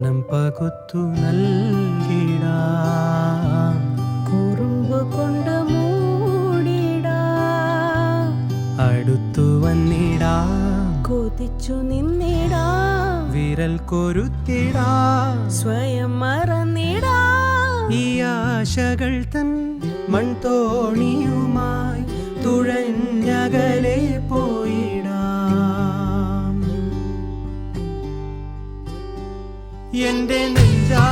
പകുത്തു നൽകിടാം, കുറുമ്പ് കൊണ്ട് മൂടിടാം, അടുത്തു വന്നിടാം, കൊതിച്ചു നിന്നിടാം, വിരൽ കൊരുത്തിടാം, സ്വയം മറന്നിടാം. ഈ ആശകൾ തൻ മൺതോണിയുമായി തുഴഞ്ഞകലെ പോയിടാം. എന്റെ നെഞ്ചാ